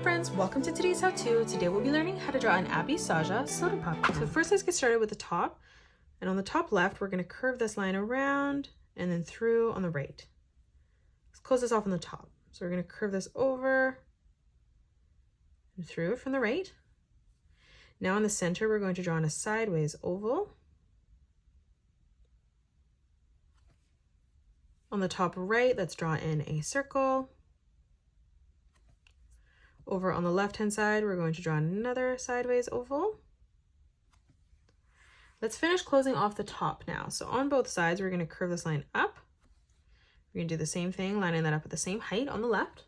friends, welcome to today's how-to. Today we'll be learning how to draw an Abby Saja soda pop. So first let's get started with the top. And on the top left, we're going to curve this line around and then through on the right. Let's close this off on the top. So we're going to curve this over and through from the right. Now in the center, we're going to draw in a sideways oval. On the top right, let's draw in a circle. Over on the left-hand side, we're going to draw another sideways oval. Let's finish closing off the top now. So on both sides, we're going to curve this line up. We're going to do the same thing, lining that up at the same height on the left.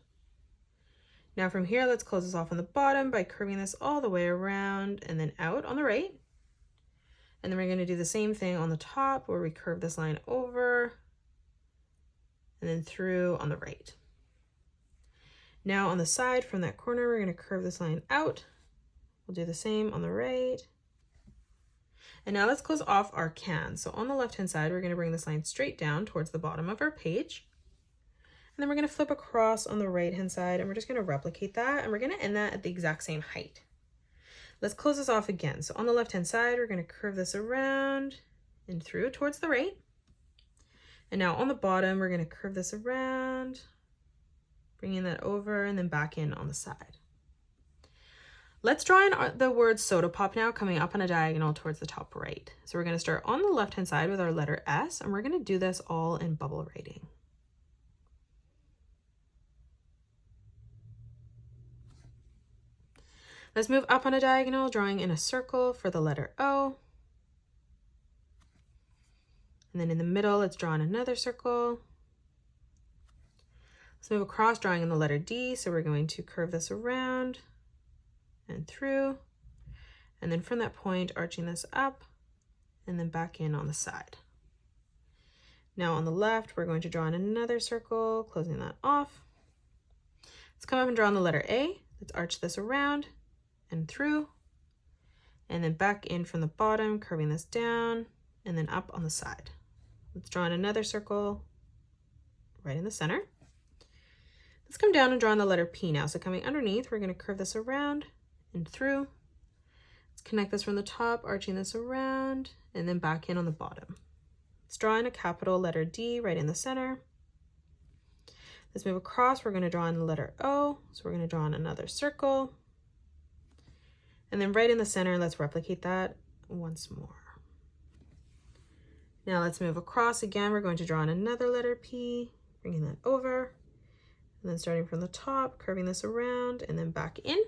Now from here, let's close this off on the bottom by curving this all the way around and then out on the right. And then we're going to do the same thing on the top where we curve this line over and then through on the right. Now on the side from that corner, we're going to curve this line out. We'll do the same on the right. And now let's close off our can. So on the left-hand side, we're going to bring this line straight down towards the bottom of our page. And then we're going to flip across on the right-hand side, and we're just going to replicate that, and we're going to end that at the exact same height. Let's close this off again. So on the left-hand side, we're going to curve this around and through towards the right. And now on the bottom, we're going to curve this around, bringing that over and then back in on the side. Let's draw in the word soda pop now, coming up on a diagonal towards the top right. So we're going to start on the left-hand side with our letter S, and we're going to do this all in bubble writing. Let's move up on a diagonal, drawing in a circle for the letter O. And then in the middle, let's draw in another circle. Let's move across, drawing in the letter D. So we're going to curve this around and through. And then from that point, arching this up and then back in on the side. Now on the left, we're going to draw in another circle, closing that off. Let's come up and draw in the letter A. Let's arch this around and through. And then back in from the bottom, curving this down and then up on the side. Let's draw in another circle right in the center. Let's come down and draw in the letter P now. So coming underneath, we're going to curve this around and through. Let's connect this from the top, arching this around, and then back in on the bottom. Let's draw in a capital letter D right in the center. Let's move across. We're going to draw in the letter O. So we're going to draw in another circle. And then right in the center, let's replicate that once more. Now let's move across again. We're going to draw in another letter P, bringing that over. And then starting from the top, curving this around and then back in.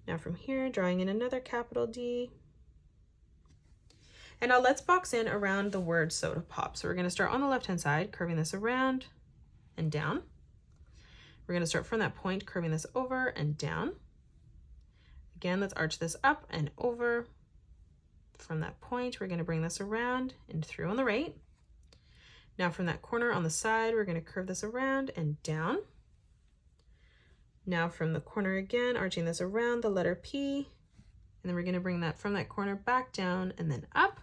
Now from here, drawing in another capital D. And now let's box in around the word soda pop. So we're going to start on the left-hand side, curving this around and down. We're going to start from that point, curving this over and down. Again, let's arch this up and over. From that point, we're going to bring this around and through on the right. Now from that corner on the side, we're going to curve this around and down. Now from the corner again, arching this around the letter P, and then we're going to bring that from that corner back down and then up.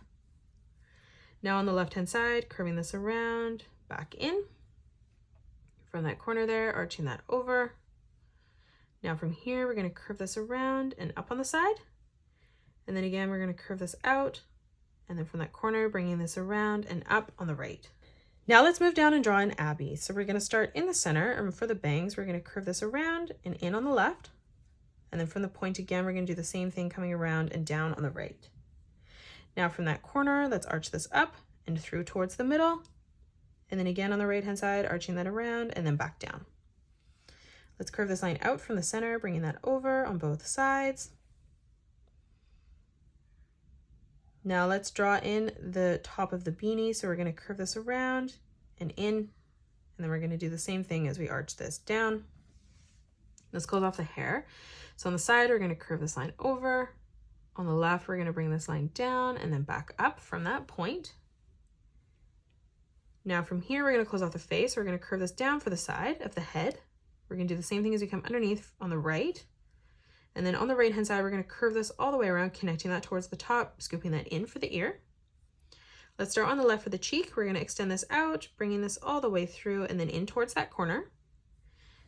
Now on the left-hand side, curving this around, back in. From that corner there, arching that over. Now from here, we're going to curve this around and up on the side. And then again, we're going to curve this out. And then from that corner, bringing this around and up on the right. Now let's move down and draw an Abby. So we're going to start in the center, and for the bangs, we're going to curve this around and in on the left. And then from the point again, we're going to do the same thing, coming around and down on the right. Now from that corner, let's arch this up and through towards the middle. And then again on the right-hand side, arching that around and then back down. Let's curve this line out from the center, bringing that over on both sides. Now let's draw in the top of the beanie. So we're going to curve this around and in, and then we're going to do the same thing as we arch this down. Let's close off the hair. So on the side, we're going to curve this line over. On the left, we're going to bring this line down and then back up from that point. Now from here, we're going to close off the face. We're going to curve this down for the side of the head. We're going to do the same thing as we come underneath on the right. And then on the right-hand side, we're going to curve this all the way around, connecting that towards the top, scooping that in for the ear. Let's start on the left for the cheek. We're going to extend this out, bringing this all the way through and then in towards that corner.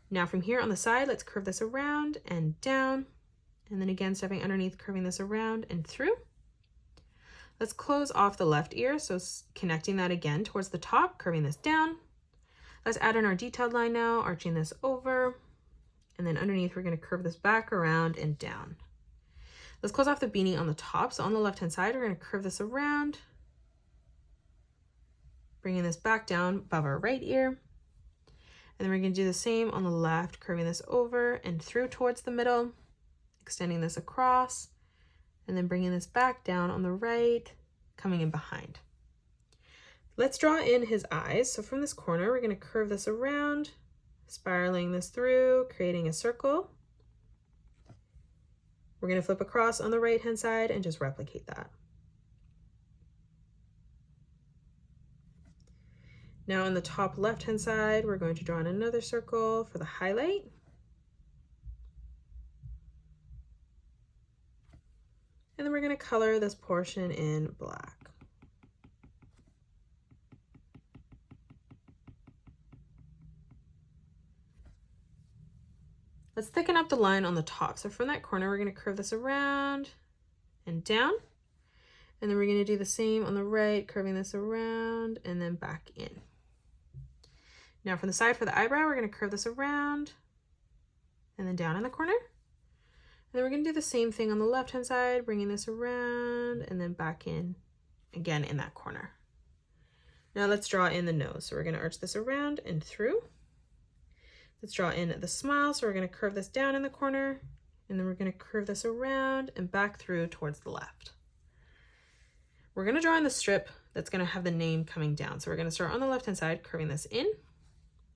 Now from here on the side, let's curve this around and down. And then again, stepping underneath, curving this around and through. Let's close off the left ear, so connecting that again towards the top, curving this down. Let's add in our detailed line now, arching this over. And then underneath, we're going to curve this back around and down. Let's close off the beanie on the top. So on the left-hand side, we're going to curve this around, bringing this back down above our right ear. And then we're going to do the same on the left, curving this over and through towards the middle, extending this across, and then bringing this back down on the right, coming in behind. Let's draw in his eyes. So from this corner, we're going to curve this around, spiraling this through, creating a circle. We're going to flip across on the right-hand side and just replicate that. Now on the top left-hand side, we're going to draw in another circle for the highlight. And then we're going to color this portion in black. Let's thicken up the line on the top. So from that corner, we're going to curve this around and down. And then we're going to do the same on the right, curving this around and then back in. Now from the side for the eyebrow, we're going to curve this around and then down in the corner. And then we're going to do the same thing on the left-hand side, bringing this around and then back in again in that corner. Now let's draw in the nose. So we're going to arch this around and through. Let's draw in the smile. So we're going to curve this down in the corner, and then we're going to curve this around and back through towards the left. We're going to draw in the strip that's going to have the name coming down. So we're going to start on the left-hand side, curving this in.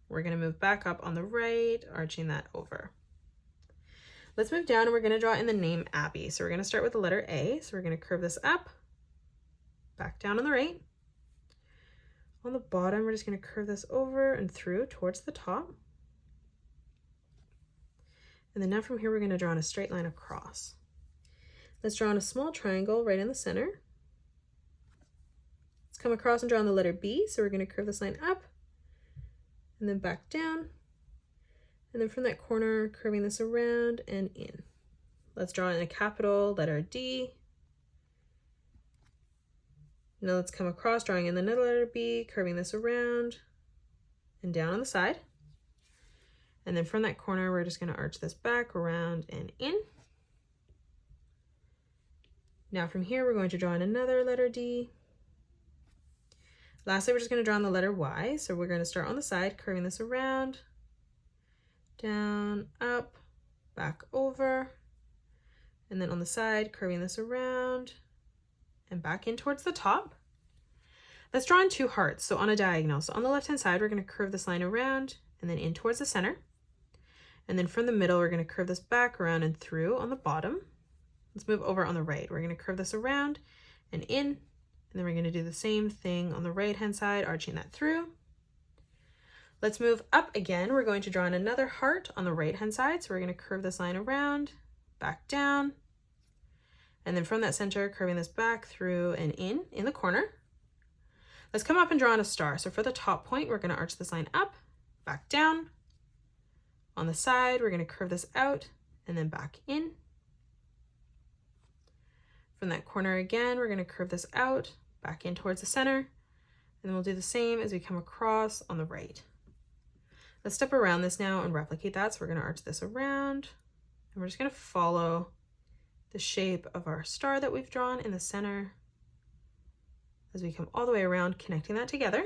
We're going to move back up on the right, arching that over. Let's move down and we're going to draw in the name Abby. So we're going to start with the letter A. So we're going to curve this up, back down on the right. On the bottom, we're just going to curve this over and through towards the top. And then now from here, we're going to draw in a straight line across. Let's draw in a small triangle right in the center. Let's come across and draw in the letter B. So we're going to curve this line up and then back down. And then from that corner, curving this around and in. Let's draw in a capital letter D. Now let's come across, drawing in another letter B, curving this around and down on the side. And then from that corner, we're just going to arch this back, around, and in. Now from here, we're going to draw in another letter D. Lastly, we're just going to draw in the letter Y. So we're going to start on the side, curving this around, down, up, back over. And then on the side, curving this around and back in towards the top. Let's draw in two hearts, so on a diagonal. So on the left-hand side, we're going to curve this line around and then in towards the center. And then from the middle, we're going to curve this back around and through on the bottom. Let's move over on the right. We're going to curve this around and in, and then we're going to do the same thing on the right-hand side, arching that through. Let's move up again. We're going to draw in another heart on the right-hand side. So we're going to curve this line around, back down, and then from that center, curving this back through and in the corner. Let's come up and draw in a star. So for the top point, we're going to arch this line up, back down. On the side, we're going to curve this out and then back in. From that corner again, we're going to curve this out, back in towards the center, and then we'll do the same as we come across on the right. Let's step around this now and replicate that. So we're going to arch this around, and we're just going to follow the shape of our star that we've drawn in the center as we come all the way around, connecting that together.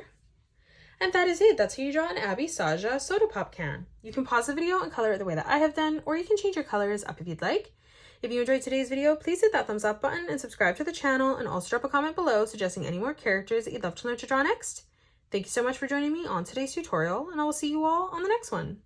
And that is it. That's how you draw an Abby Saja soda pop can. You can pause the video and color it the way that I have done, or you can change your colors up if you'd like. If you enjoyed today's video, please hit that thumbs up button and subscribe to the channel, and also drop a comment below suggesting any more characters that you'd love to learn to draw next. Thank you so much for joining me on today's tutorial, and I will see you all on the next one.